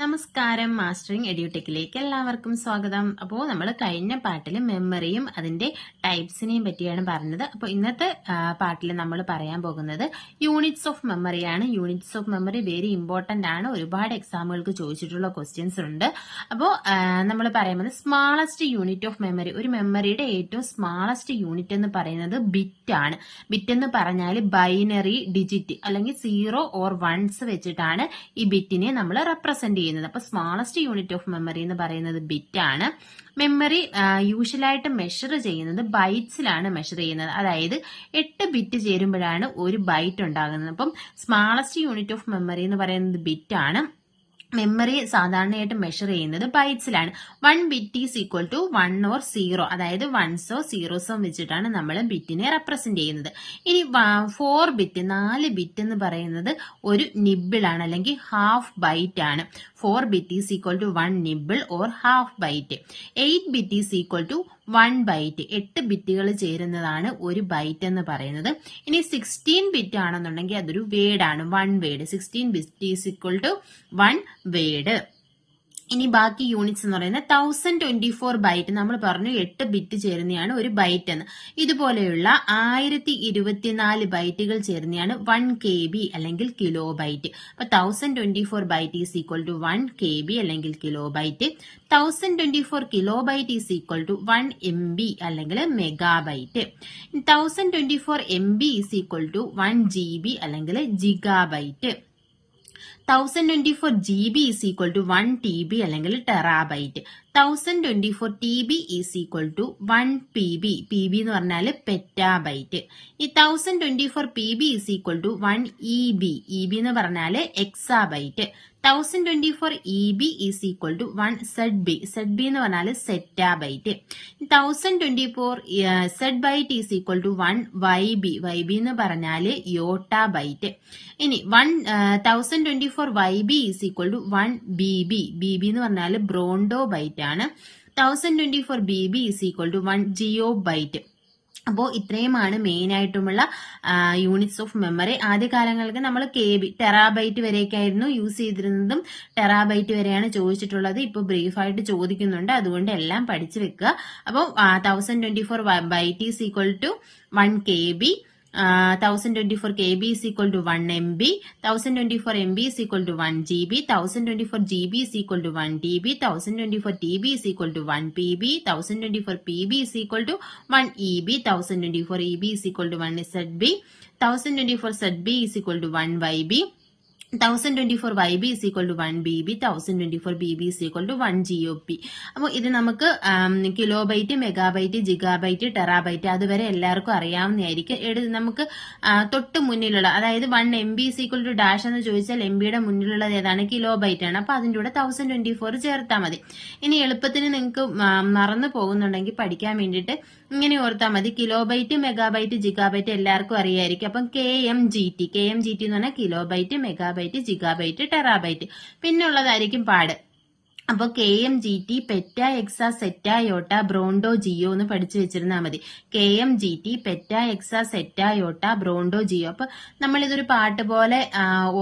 നമസ്കാരം, മാസ്റ്ററിംഗ് എഡ്യൂടെക്കിലേക്ക് എല്ലാവർക്കും സ്വാഗതം. അപ്പോൾ നമ്മൾ കഴിഞ്ഞ പാട്ടിൽ മെമ്മറിയും അതിന്റെ ടൈപ്സിനെയും പറ്റിയാണ് പറഞ്ഞത്. അപ്പോൾ ഇന്നത്തെ പാട്ടിൽ നമ്മൾ പറയാൻ പോകുന്നത് യൂണിറ്റ്സ് ഓഫ് മെമ്മറിയാണ്. Units of memory very important ആണ്. ഒരുപാട് എക്സാമുകൾക്ക് ചോദിച്ചിട്ടുള്ള ക്വസ്റ്റ്യൻസ് ഉണ്ട്. അപ്പോൾ നമ്മൾ പറയുന്നത് സ്മാളസ്റ്റ് യൂണിറ്റ് ഓഫ് മെമ്മറി, ഒരു മെമ്മറിയുടെ ഏറ്റവും സ്മാളസ്റ്റ് യൂണിറ്റ് എന്ന് പറയുന്നത് ബിറ്റ് ആണ്. ബിറ്റ് എന്ന് പറഞ്ഞാൽ ബൈനറി ഡിജിറ്റ് അല്ലെങ്കിൽ 0 or 1s വെച്ചിട്ടാണ് ഈ ബിറ്റിനെ നമ്മൾ റെപ്രസെന്റ് ചെയ്യുന്നത്. അപ്പൊ സ്മാളസ്റ്റ് യൂണിറ്റ് ഓഫ് മെമ്മറി എന്ന് പറയുന്നത് ബിറ്റ് ആണ്. മെമ്മറി യൂഷ്വലായിട്ട് മെഷർ ചെയ്യുന്നത് ബൈറ്റ്സിലാണ് മെഷർ ചെയ്യുന്നത്. അതായത് 8 ബിറ്റ് ചേരുമ്പോഴാണ് ഒരു ബൈറ്റ് ഉണ്ടാകുന്നത്. അപ്പം സ്മാളസ്റ്റ് യൂണിറ്റ് ഓഫ് മെമ്മറി എന്ന് പറയുന്നത് ബിറ്റ് ആണ്. മെമ്മറി സാധാരണയായിട്ട് മെഷർ ചെയ്യുന്നത് ബൈറ്റ്സിലാണ്. 1 bit is equal to 1 or 0, അതായത് 1സോ 0സോ വെച്ചിട്ടാണ് നമ്മൾ ബിറ്റിനെ റെപ്രസെന്റ് ചെയ്യുന്നത്. ഇനി 4 ബിറ്റ് 4 ബിറ്റ് എന്ന് പറയുന്നത് ഒരു നിബിളാണ് അല്ലെങ്കിൽ ഹാഫ് ബൈറ്റ് ആണ്. 4 bit is equal to 1 nibble or half byte. 8 bit is equal to 1 byte. 8 ബിറ്റുകൾ ചേരുന്നതാണ് ഒരു ബൈറ്റ് എന്ന് പറയുന്നത്. ഇനി 16 ബിറ്റ് ആണെന്നുണ്ടെങ്കിൽ അതൊരു വേർഡ് ആണ്, 1 word. 16 bit is equal to 1 word. ഇനി ബാക്കി യൂണിറ്റ്സ് എന്ന് പറയുന്നത് 1024 ബൈറ്റ്. നമ്മൾ പറഞ്ഞു 8 ബിറ്റ് ചേരുന്നതാണ് ഒരു ബൈറ്റ് എന്ന്. ഇതുപോലെയുള്ള 1024 ബൈറ്റുകൾ ചേരുന്നതാണ് 1 KB അല്ലെങ്കിൽ കിലോ ബൈറ്റ്. അപ്പൊ 1024 byte is equal to 1 KB അല്ലെങ്കിൽ kilobyte. 1024 kilobyte is equal to 1 MB അല്ലെങ്കിൽ megabyte. 1024 MB is equal to 1 GB അല്ലെങ്കിൽ gigabyte. 1024 GB is equal to 1 TB അല്ലെങ്കിൽ terabyte. 1024 TB is equal to 1 PB. PB എന്ന് പറഞ്ഞാൽ petabyte. ഈ 1024 PB is equal to 1 EB. EB എന്ന് പറഞ്ഞാൽ exabyte. 1024 EB is equal to 1 ZB. ZB എന്ന് പറഞ്ഞാൽ zettabyte. 1024 ZByte is equal to 1 YB. YB എന്ന് പറഞ്ഞാൽ യോട്ടാബൈറ്റ്. ഇനി 1024 YB is equal to 1 BB. BB എന്ന് പറഞ്ഞാൽ ബ്രോണ്ടോ ബൈറ്റ് ആണ്. 1024 BB is equal to 1 geobyte. അപ്പോൾ ഇത്രയുമാണ് മെയിൻ ആയിട്ടുമുള്ള യൂണിറ്റ്സ് ഓഫ് മെമ്മറി. ആദ്യകാലങ്ങൾക്ക് നമ്മൾ KB ടെറാബൈറ്റ് വരെയൊക്കെയായിരുന്നു യൂസ് ചെയ്തിരുന്നതും ടെറാബൈറ്റ് വരെയാണ് ചോദിച്ചിട്ടുള്ളത്. ഇപ്പോൾ ബ്രീഫായിട്ട് ചോദിക്കുന്നുണ്ട്, അതുകൊണ്ട് എല്ലാം പഠിച്ചു വെക്കുക. അപ്പോൾ 1024 byte is equal to 1 KB. 1024 KB is equal to 1 MB. 1024 MB is equal to 1 GB. 1024 GB is equal to 1 TB. 1024 TB is equal to 1 PB. 1024 PB is equal to 1 EB. 1024 EB is equal to 1 ZB. 1024 ZB is equal to 1 YB. 1024 YB is equal to 1 BB. 1024 BB is equal to 1 GOP. അപ്പോൾ ഇത് നമുക്ക് kilobyte, megabyte, gigabyte, terabyte അതുവരെ എല്ലാവർക്കും അറിയാവുന്നതായിരിക്കും. നമുക്ക് തൊട്ട് മുന്നിലുള്ള, അതായത് 1 MB is equal to dash എന്ന് ചോദിച്ചാൽ MBയുടെ മുന്നിലുള്ളത് ഏതാണ്? കിലോ ബൈറ്റ് ആണ്. അപ്പൊ അതിൻ്റെ കൂടെ 1024 ചേർത്താൽ മതി. ഇനി എളുപ്പത്തിന് നിങ്ങൾക്ക് മറന്നു പോകുന്നുണ്ടെങ്കിൽ പഠിക്കാൻ വേണ്ടിയിട്ട് ഇങ്ങനെ ഓർത്താൽ മതി. കിലോ ബൈറ്റ്, മെഗാബൈറ്റ്, ജിഗാബൈറ്റ് എല്ലാവർക്കും അറിയായിരിക്കും. അപ്പം KMGT എന്ന് പറഞ്ഞാൽ kilobyte, megabyte, gigabyte, terabyte. പിന്നെ ഉള്ളതായിരിക്കും പാട്. അപ്പോൾ KMGT പെറ്റ, എക്സ, സെറ്റ, യോട്ട, ബ്രോണ്ടോ, ജിയോ എന്ന് പഠിച്ചു വെച്ചിരുന്നാൽ മതി. KMGT പെറ്റ, എക്സ, സെറ്റ, യോട്ട, ബ്രോണ്ടോ, ജിയോ. അപ്പൊ നമ്മളിതൊരു പാട്ട് പോലെ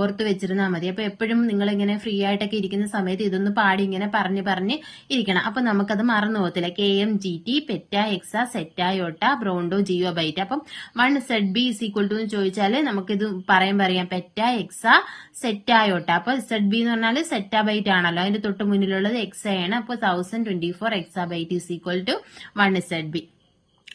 ഓർത്ത് വെച്ചിരുന്നാൽ മതി. അപ്പൊ എപ്പോഴും നിങ്ങളിങ്ങനെ ഫ്രീ ആയിട്ടൊക്കെ ഇരിക്കുന്ന സമയത്ത് ഇതൊന്ന് പാടി ഇങ്ങനെ പറഞ്ഞ് ഇരിക്കണം. അപ്പൊ നമുക്കത് മറന്നു പോകത്തില്ല. KMGT പെറ്റ, എക്സ, സെറ്റ, യോട്ട, ബ്രോണ്ടോ, ജിയോ ബൈറ്റ്. അപ്പം 1 ZB ഈസ് ഈക്വൽ ടു എന്ന് ചോദിച്ചാൽ നമുക്കിത് പറയാം പെറ്റ, എക്സ, സെറ്റ, യോട്ട. അപ്പൊ ZB എന്ന് പറഞ്ഞാൽ സെറ്റ ബൈറ്റ് ആണല്ലോ, അതിന്റെ തൊട്ട് മുന്നിലുള്ള എക്സ ആണ്. അപ്പോൾ 1024 exabyte is equal to 1 ZB.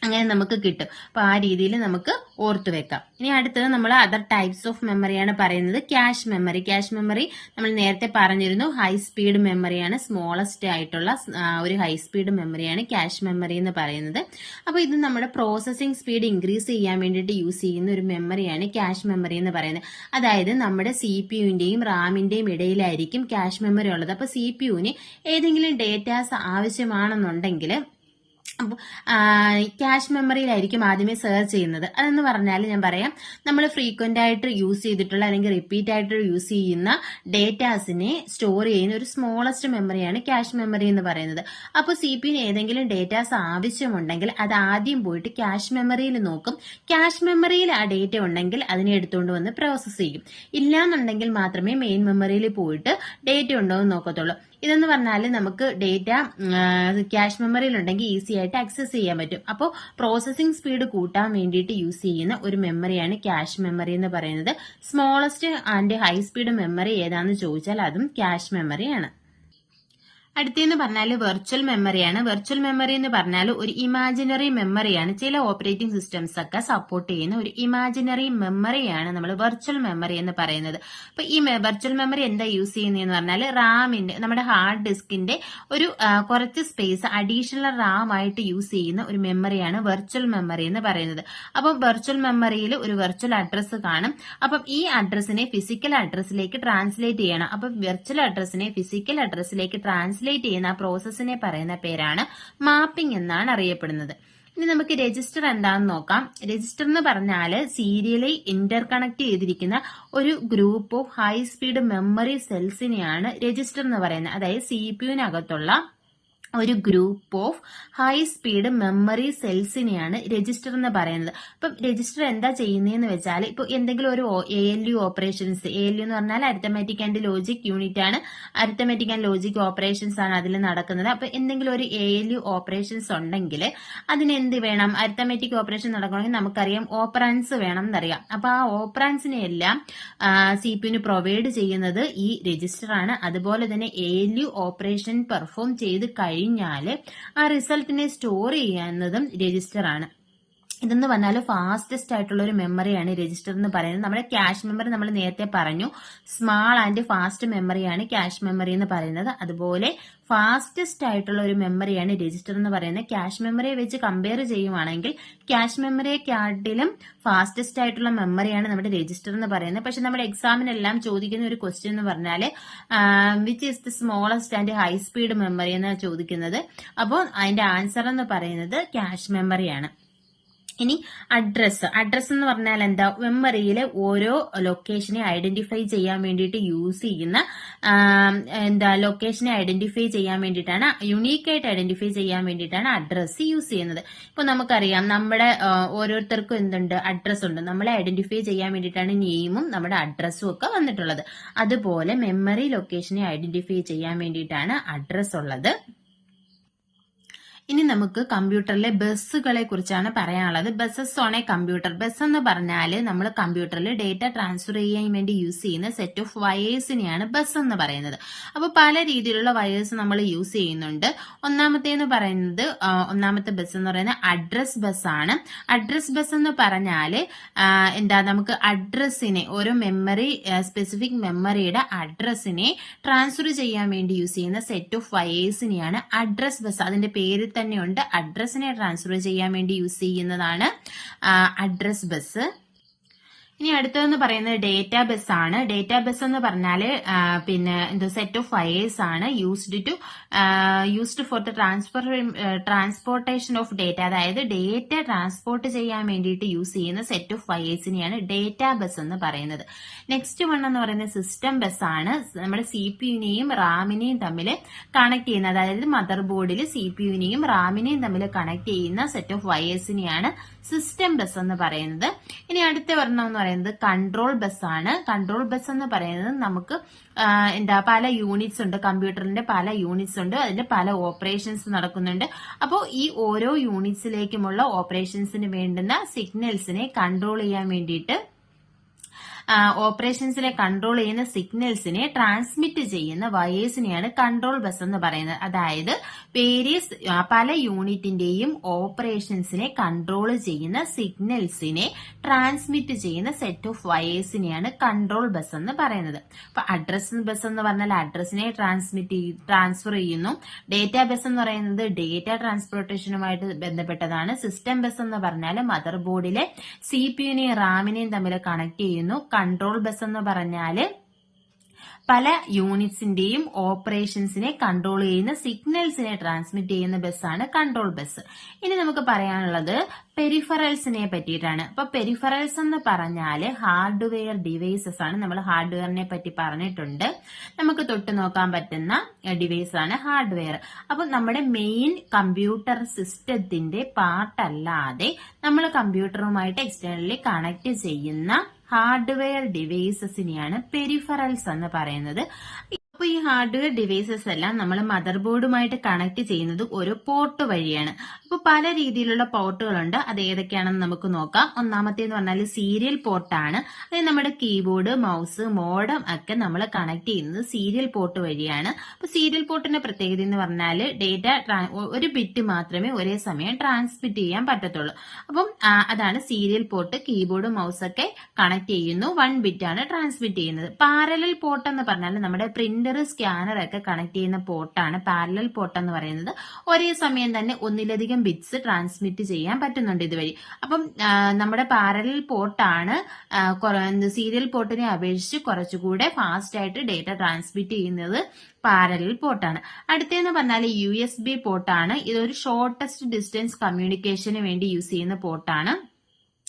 അങ്ങനെ നമുക്ക് കിട്ടും. അപ്പൊ ആ രീതിയിൽ നമുക്ക് ഓർത്തു വെക്കാം. ഇനി അടുത്തത് നമ്മൾ അതർ ടൈപ്സ് ഓഫ് മെമ്മറിയാണ് പറയുന്നത്. Cache memory. ക്യാഷ് മെമ്മറി നമ്മൾ നേരത്തെ പറഞ്ഞിരുന്നു, ഹൈ സ്പീഡ് മെമ്മറിയാണ്. സ്മോളസ്റ്റ് ആയിട്ടുള്ള ഒരു ഹൈ സ്പീഡ് മെമ്മറിയാണ് ക്യാഷ് മെമ്മറി എന്ന് പറയുന്നത്. അപ്പൊ ഇത് നമ്മുടെ പ്രോസസിംഗ് സ്പീഡ് ഇൻക്രീസ് ചെയ്യാൻ വേണ്ടിയിട്ട് യൂസ് ചെയ്യുന്ന ഒരു മെമ്മറിയാണ് ക്യാഷ് മെമ്മറി എന്ന് പറയുന്നത്. അതായത് നമ്മുടെ CPUവിന്റെയും റാമിന്റെയും ഇടയിലായിരിക്കും ക്യാഷ് മെമ്മറി ഉള്ളത്. അപ്പൊ CPUവിന് ഏതെങ്കിലും ഡേറ്റാസ് ആവശ്യമാണെന്നുണ്ടെങ്കിൽ അപ്പോൾ ക്യാഷ് മെമ്മറിയിലായിരിക്കും ആദ്യമേ സെർച്ച് ചെയ്യുന്നത്. അതെന്ന് പറഞ്ഞാൽ ഞാൻ പറയാം, നമ്മൾ ഫ്രീക്വന്റ് ആയിട്ട് യൂസ് ചെയ്തിട്ടുള്ള അല്ലെങ്കിൽ റിപ്പീറ്റ് ആയിട്ട് യൂസ് ചെയ്യുന്ന ഡേറ്റാസിനെ സ്റ്റോർ ചെയ്യുന്ന ഒരു സ്മോളസ്റ്റ് മെമ്മറിയാണ് ക്യാഷ് മെമ്മറി എന്ന് പറയുന്നത്. അപ്പോൾ CPU ഏതെങ്കിലും ഡേറ്റാസ് ആവശ്യമുണ്ടെങ്കിൽ അത് ആദ്യം പോയിട്ട് ക്യാഷ് മെമ്മറിയിൽ നോക്കും. ക്യാഷ് മെമ്മറിയിൽ ആ ഡേറ്റ ഉണ്ടെങ്കിൽ അതിനെ എടുത്തുകൊണ്ട് വന്ന് പ്രോസസ്സ് ചെയ്യും. ഇല്ലാന്നുണ്ടെങ്കിൽ മാത്രമേ മെയിൻ മെമ്മറിയിൽ പോയിട്ട് ഡേറ്റ ഉണ്ടോ എന്ന് നോക്കത്തുള്ളൂ. ഇതെന്ന് പറഞ്ഞാൽ നമുക്ക് ഡേറ്റ ക്യാഷ് മെമ്മറിയിൽ ഉണ്ടെങ്കിൽ ഈസി ആയിട്ട് ആക്സസ് ചെയ്യാൻ പറ്റും. അപ്പോൾ പ്രോസസ്സിംഗ് സ്പീഡ് കൂട്ടാൻ വേണ്ടിയിട്ട് യൂസ് ചെയ്യുന്ന ഒരു മെമ്മറിയാണ് ക്യാഷ് മെമ്മറി എന്ന് പറയുന്നത്. Smallest and high speed memory ഏതാണെന്ന് ചോദിച്ചാൽ അതും ക്യാഷ് മെമ്മറിയാണ്. അടുത്തെന്ന് പറഞ്ഞാൽ വെർച്വൽ മെമ്മറിയാണ്. വെർച്വൽ മെമ്മറി എന്ന് പറഞ്ഞാൽ ഒരു ഇമാജിനറി മെമ്മറിയാണ്. ചില ഓപ്പറേറ്റിംഗ് സിസ്റ്റംസ് ഒക്കെ സപ്പോർട്ട് ചെയ്യുന്ന ഒരു ഇമാജിനറി മെമ്മറിയാണ് നമ്മൾ വെർച്വൽ മെമ്മറി എന്ന് പറയുന്നത്. അപ്പൊ ഈ വെർച്വൽ മെമ്മറി എന്താ യൂസ് ചെയ്യുന്നതെന്ന് പറഞ്ഞാൽ റാമിന്റെ, നമ്മുടെ ഹാർഡ് ഡിസ്കിന്റെ ഒരു കുറച്ച് സ്പേസ് അഡീഷണൽ റാം ആയിട്ട് യൂസ് ചെയ്യുന്ന ഒരു മെമ്മറിയാണ് വെർച്വൽ മെമ്മറി എന്ന് പറയുന്നത്. അപ്പം വെർച്വൽ മെമ്മറിയിൽ ഒരു വെർച്വൽ അഡ്രസ്സ് കാണും. അപ്പം ഈ അഡ്രസ്സിനെ ഫിസിക്കൽ അഡ്രസ്സിലേക്ക് ട്രാൻസ്ലേറ്റ് ചെയ്യണം. അപ്പം വെർച്വൽ അഡ്രസ്സിനെ ഫിസിക്കൽ അഡ്രസ്സിലേക്ക് ട്രാൻസ്ലേറ്റ് ചെയ്യുന്ന പ്രോസസ്സിനെ പറയുന്ന പേരാണ് മാപ്പിംഗ് എന്നാണ് അറിയപ്പെടുന്നത്. ഇനി നമുക്ക് രജിസ്റ്റർ എന്താണെന്ന് നോക്കാം. രജിസ്റ്റർ എന്ന് പറഞ്ഞാൽ സീരിയലി ഇന്റർ കണക്ട് ചെയ്തിരിക്കുന്ന ഒരു group of high speed memory സെൽസിനെയാണ് രജിസ്റ്റർ എന്ന് പറയുന്നത്. അതായത് CPUവിനകത്തുള്ള ഒരു group of high speed memory സെൽസിനെയാണ് രജിസ്റ്റർ എന്ന് പറയുന്നത്. അപ്പം രജിസ്റ്റർ എന്താ ചെയ്യുന്നതെന്ന് വെച്ചാൽ, ഇപ്പൊ എന്തെങ്കിലും ഒരു ALU ഓപ്പറേഷൻസ്, ALU എന്ന് പറഞ്ഞാൽ അരിത്തമാറ്റിക് ആൻഡ് ലോജിക് യൂണിറ്റ് ആണ്. അരിത്തമാറ്റിക് ആൻഡ് ലോജിക് ഓപ്പറേഷൻസ് ആണ് അതിൽ നടക്കുന്നത്. അപ്പൊ എന്തെങ്കിലും ഒരു ALU ഓപ്പറേഷൻസ് ഉണ്ടെങ്കിൽ അതിന് എന്ത് വേണം? അരിത്തമാറ്റിക് ഓപ്പറേഷൻ നടക്കണമെങ്കിൽ നമുക്കറിയാം ഓപ്പറാൻസ് വേണം എന്നറിയാം. അപ്പൊ ആ ഓപ്പറാൻസിനെ എല്ലാം CPUവിന് പ്രൊവൈഡ് ചെയ്യുന്നത് ഈ രജിസ്റ്റർ ആണ്. അതുപോലെ തന്നെ ALU ഓപ്പറേഷൻ പെർഫോം ചെയ്ത് കഴിഞ്ഞാൽ ആ റിസൾട്ടിനെ സ്റ്റോർ ചെയ്യുന്നതും രജിസ്റ്റർ ആണ്. ഇതെന്ന് പറഞ്ഞാൽ ഫാസ്റ്റസ്റ്റ് ആയിട്ടുള്ള ഒരു മെമ്മറിയാണ് രജിസ്റ്റർ എന്ന് പറയുന്നത്. നമ്മുടെ ക്യാഷ് മെമ്മറി നമ്മൾ നേരത്തെ പറഞ്ഞു, സ്മാൾ ആൻഡ് ഫാസ്റ്റ് മെമ്മറിയാണ് ക്യാഷ് മെമ്മറി എന്ന് പറയുന്നത്. അതുപോലെ ഫാസ്റ്റസ്റ്റ് ആയിട്ടുള്ള ഒരു മെമ്മറിയാണ് രജിസ്റ്റർ എന്ന് പറയുന്നത്. ക്യാഷ് മെമ്മറിയെ വെച്ച് കമ്പയർ ചെയ്യുവാണെങ്കിൽ ക്യാഷ് മെമ്മറിയെക്കാട്ടിലും ഫാസ്റ്റസ്റ്റ് ആയിട്ടുള്ള മെമ്മറിയാണ് നമ്മുടെ രജിസ്റ്റർ എന്ന് പറയുന്നത്. പക്ഷെ നമ്മുടെ എക്സാമിനെല്ലാം ചോദിക്കുന്ന ഒരു ക്വസ്റ്റ്യൻ എന്ന് പറഞ്ഞാൽ which is the smallest and high speed memory എന്നാണ് ചോദിക്കുന്നത്. അപ്പോൾ അതിന്റെ ആൻസർ എന്ന് പറയുന്നത് ക്യാഷ് മെമ്മറിയാണ്. ഇനി അഡ്രസ് എന്ന് പറഞ്ഞാൽ എന്താ? മെമ്മറിയിലെ ഓരോ ലൊക്കേഷനെ ഐഡന്റിഫൈ ചെയ്യാൻ വേണ്ടിയിട്ട് യൂസ് ചെയ്യുന്ന ലൊക്കേഷനെ ഐഡന്റിഫൈ ചെയ്യാൻ വേണ്ടിയിട്ടാണ്, യുണീക്ക് ആയിട്ട് ഐഡന്റിഫൈ ചെയ്യാൻ വേണ്ടിയിട്ടാണ് അഡ്രസ് യൂസ് ചെയ്യുന്നത്. ഇപ്പൊ നമുക്കറിയാം നമ്മുടെ ഓരോരുത്തർക്കും എന്തുണ്ട്? അഡ്രസ് ഉണ്ട്. നമ്മളെ ഐഡന്റിഫൈ ചെയ്യാൻ വേണ്ടിയിട്ടാണ് നെയിമും നമ്മുടെ അഡ്രസ്സും ഒക്കെ വന്നിട്ടുള്ളത്. അതുപോലെ മെമ്മറി ലൊക്കേഷനെ ഐഡന്റിഫൈ ചെയ്യാൻ വേണ്ടിയിട്ടാണ് അഡ്രസ് ഉള്ളത്. ഇനി നമുക്ക് കമ്പ്യൂട്ടറിലെ ബസ്സുകളെ കുറിച്ചാണ് പറയാനുള്ളത്. Buses on A computer. Bus എന്ന് പറഞ്ഞാൽ നമ്മൾ കമ്പ്യൂട്ടറിൽ ഡേറ്റ ട്രാൻസ്ഫർ ചെയ്യാൻ വേണ്ടി യൂസ് ചെയ്യുന്ന സെറ്റ് ഓഫ് വയേഴ്സിനെയാണ് ബസ് എന്ന് പറയുന്നത്. അപ്പോൾ പല രീതിയിലുള്ള വയേഴ്സ് നമ്മൾ യൂസ് ചെയ്യുന്നുണ്ട്. ഒന്നാമത്തെ ബസ് എന്ന് പറയുന്നത് അഡ്രസ് ബസ് ആണ്. അഡ്രസ് ബസ് എന്ന് പറഞ്ഞാൽ നമുക്ക് അഡ്രസ്സിനെ, ഓരോ മെമ്മറി സ്പെസിഫിക് മെമ്മറിയുടെ അഡ്രസ്സിനെ ട്രാൻസ്ഫർ ചെയ്യാൻ വേണ്ടി യൂസ് ചെയ്യുന്ന സെറ്റ് ഓഫ് വയേഴ്സിനെയാണ് അഡ്രസ് ബസ്. അതിന്റെ പേര് തന്നെയുണ്ട്, അഡ്രസ്സിനെ ട്രാൻസ്ഫർ ചെയ്യാൻ വേണ്ടി യൂസ് ചെയ്യുന്നതാണ് അഡ്രസ് ബസ്. ഇനി അടുത്തതെന്ന് പറയുന്നത് ഡേറ്റാബേസ് ആണ്. ഡേറ്റാബേസ് എന്ന് പറഞ്ഞാല് സെറ്റ് ഓഫ് വയേഴ്സ് ആണ് used for the transportation of data. അതായത് ഡേറ്റ ട്രാൻസ്പോർട്ട് ചെയ്യാൻ വേണ്ടിയിട്ട് യൂസ് ചെയ്യുന്ന സെറ്റ് ഓഫ് വയേഴ്സിനെയാണ് ഡേറ്റാബേസ് എന്ന് പറയുന്നത്. നെക്സ്റ്റ് വൺ എന്ന് പറയുന്നത് സിസ്റ്റം ബസ് ആണ്. നമ്മുടെ CPUവിനെയും റാമിനെയും തമ്മിൽ കണക്ട് ചെയ്യുന്ന, അതായത് മദർ ബോർഡിൽ CPUവിനെയും റാമിനെയും തമ്മിൽ കണക്ട് ചെയ്യുന്ന സെറ്റ് ഓഫ് വയേഴ്സിനെയാണ് സിസ്റ്റം ബസ് എന്ന് പറയുന്നത്. ഇനി അടുത്ത ഒരെണ്ണം എന്ന് പറയുന്നത് കൺട്രോൾ ബസ് ആണ്. കൺട്രോൾ ബസ് എന്ന് പറയുന്നത് നമുക്ക് പല യൂണിറ്റ്സ് ഉണ്ട്, കമ്പ്യൂട്ടറിന്റെ പല യൂണിറ്റ്സ് ഉണ്ട്, അതിന്റെ പല ഓപ്പറേഷൻസ് നടക്കുന്നുണ്ട്. അപ്പോൾ ഈ ഓരോ യൂണിറ്റ്സിലേക്കുമുള്ള ഓപ്പറേഷൻസിന് വേണ്ടുന്ന സിഗ്നൽസിനെ കൺട്രോൾ ചെയ്യാൻ വേണ്ടിയിട്ട് ഓപ്പറേഷൻസിനെ കൺട്രോൾ ചെയ്യുന്ന സിഗ്നൽസിനെ ട്രാൻസ്മിറ്റ് ചെയ്യുന്ന വയേഴ്സിനെയാണ് കൺട്രോൾ ബസ് എന്ന് പറയുന്നത്. അതായത് പല യൂണിറ്റിന്റെയും ഓപ്പറേഷൻസിനെ കൺട്രോൾ ചെയ്യുന്ന സിഗ്നൽസിനെ ട്രാൻസ്മിറ്റ് ചെയ്യുന്ന സെറ്റ് ഓഫ് വയേഴ്സിനെയാണ് കൺട്രോൾ ബസ് എന്ന് പറയുന്നത്. അപ്പൊ അഡ്രസ് ബസ് എന്ന് പറഞ്ഞാൽ അഡ്രസ്സിനെ ട്രാൻസ്ഫർ ചെയ്യുന്നു. ഡേറ്റാ ബസ് എന്ന് പറയുന്നത് ഡേറ്റ ട്രാൻസ്പോർട്ടേഷനുമായിട്ട് ബന്ധപ്പെട്ടതാണ്. സിസ്റ്റം ബസ് എന്ന് പറഞ്ഞാൽ മദർ ബോർഡിലെ CPUവിനെയും റാമിനെയും തമ്മിൽ കണക്ട് ചെയ്യുന്നു. കൺട്രോൾ ബസ് എന്ന് പറഞ്ഞാൽ പല യൂണിറ്റ്സിന്റെയും ഓപ്പറേഷൻസിനെ കൺട്രോൾ ചെയ്യുന്ന സിഗ്നൽസിനെ ട്രാൻസ്മിറ്റ് ചെയ്യുന്ന ബസ്സാണ് കൺട്രോൾ ബസ്. ഇനി നമുക്ക് പറയാനുള്ളത് പെരിഫറൽസിനെ പറ്റിയിട്ടാണ്. അപ്പൊ പെരിഫറൽസ് എന്ന് പറഞ്ഞാല് ഹാർഡ്വെയർ ഡിവൈസസ് ആണ്. നമ്മൾ ഹാർഡ്വെയറിനെ പറ്റി പറഞ്ഞിട്ടുണ്ട്. നമുക്ക് തൊട്ട് നോക്കാൻ പറ്റുന്ന ഡിവൈസ് ആണ് ഹാർഡ്വെയർ. അപ്പൊ നമ്മുടെ മെയിൻ കമ്പ്യൂട്ടർ സിസ്റ്റത്തിന്റെ പാർട്ടല്ലാതെ നമ്മൾ കമ്പ്യൂട്ടറുമായിട്ട് എക്സ്റ്റേണലി കണക്ട് ചെയ്യുന്ന ഹാർഡ്വെയർ ഡിവൈസസിനെയാണ് പെരിഫറൽസ് എന്ന് പറയുന്നത്. അപ്പൊ ഈ ഹാർഡ്വെയർ ഡിവൈസസ് എല്ലാം നമ്മൾ മദർ ബോർഡുമായിട്ട് കണക്ട് ചെയ്യുന്നത് ഒരു പോർട്ട് വഴിയാണ്. അപ്പൊ പല രീതിയിലുള്ള പോർട്ടുകളുണ്ട്. അത് ഏതൊക്കെയാണെന്ന് നമുക്ക് നോക്കാം. ഒന്നാമത്തേന്ന് പറഞ്ഞാൽ സീരിയൽ പോർട്ടാണ്. അതായത് നമ്മുടെ കീബോർഡ്, മൗസ്, മോഡം ഒക്കെ നമ്മൾ കണക്ട് ചെയ്യുന്നത് സീരിയൽ പോർട്ട് വഴിയാണ്. അപ്പൊ സീരിയൽ പോർട്ടിന്റെ പ്രത്യേകത എന്ന് പറഞ്ഞാൽ ഡേറ്റ ഒരു ബിറ്റ് മാത്രമേ ഒരേ സമയം ട്രാൻസ്മിറ്റ് ചെയ്യാൻ പറ്റത്തുള്ളൂ. അപ്പം അതാണ് സീരിയൽ പോർട്ട്. കീബോർഡ്, മൗസ് ഒക്കെ കണക്ട് ചെയ്യുന്നു, 1 ബിറ്റ് ആണ് ട്രാൻസ്മിറ്റ് ചെയ്യുന്നത്. പാരലൽ പോർട്ട് എന്ന് പറഞ്ഞാൽ നമ്മുടെ പ്രിന്റർ, സ്കാനർ ഒക്കെ കണക്ട് ചെയ്യുന്ന പോർട്ടാണ് പാരലൽ പോർട്ട് എന്ന് പറയുന്നത്. ഒരേ സമയം തന്നെ ഒന്നിലധികം ബിറ്റ്സ് ട്രാൻസ്മിറ്റ് ചെയ്യാൻ പറ്റുന്നുണ്ട് ഇതുവഴി. അപ്പം നമ്മുടെ പാരലൽ പോർട്ടാണ് സീരിയൽ പോർട്ടിനെ അപേക്ഷിച്ച് കുറച്ചുകൂടെ ഫാസ്റ്റ് ആയിട്ട് ഡേറ്റ ട്രാൻസ്മിറ്റ് ചെയ്യുന്നത് പാരലൽ പോർട്ടാണ്. അടുത്തെന്ന് പറഞ്ഞാൽ USB പോർട്ടാണ്. ഇതൊരു ഷോർട്ടസ്റ്റ് ഡിസ്റ്റൻസ് കമ്മ്യൂണിക്കേഷന് വേണ്ടി യൂസ് ചെയ്യുന്ന പോർട്ടാണ്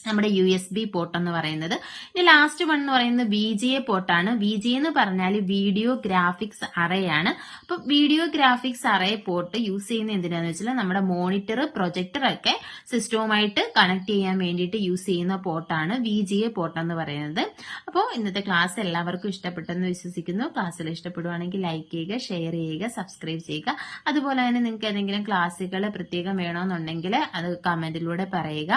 നമ്മുടെ USB പോർട്ട് എന്ന് പറയുന്നത്. ഇനി ലാസ്റ്റ് വൺ എന്ന് പറയുന്നത് VGA പോർട്ടാണ്. VGA എന്ന് പറഞ്ഞാൽ വീഡിയോ ഗ്രാഫിക്സ് അറേ ആണ്. അപ്പൊ video graphics array port use ചെയ്യുന്ന എന്തിനാന്ന് വെച്ചാൽ നമ്മുടെ മോണിറ്റർ, പ്രൊജക്ടർ ഒക്കെ സിസ്റ്റവുമായിട്ട് കണക്ട് ചെയ്യാൻ വേണ്ടിയിട്ട് യൂസ് ചെയ്യുന്ന പോർട്ടാണ് VGA പോർട്ട് എന്ന് പറയുന്നത്. അപ്പോൾ ഇന്നത്തെ ക്ലാസ് എല്ലാവർക്കും ഇഷ്ടപ്പെട്ടെന്ന് വിശ്വസിക്കുന്നു. ക്ലാസ്സിൽ ഇഷ്ടപ്പെടുവാണെങ്കിൽ ലൈക്ക് ചെയ്യുക, ഷെയർ ചെയ്യുക, സബ്സ്ക്രൈബ് ചെയ്യുക. അതുപോലെ തന്നെ നിങ്ങൾക്ക് ഏതെങ്കിലും ക്ലാസ്സുകൾ പ്രത്യേകം വേണമെന്നുണ്ടെങ്കിൽ അത് കമന്റിലൂടെ പറയുക.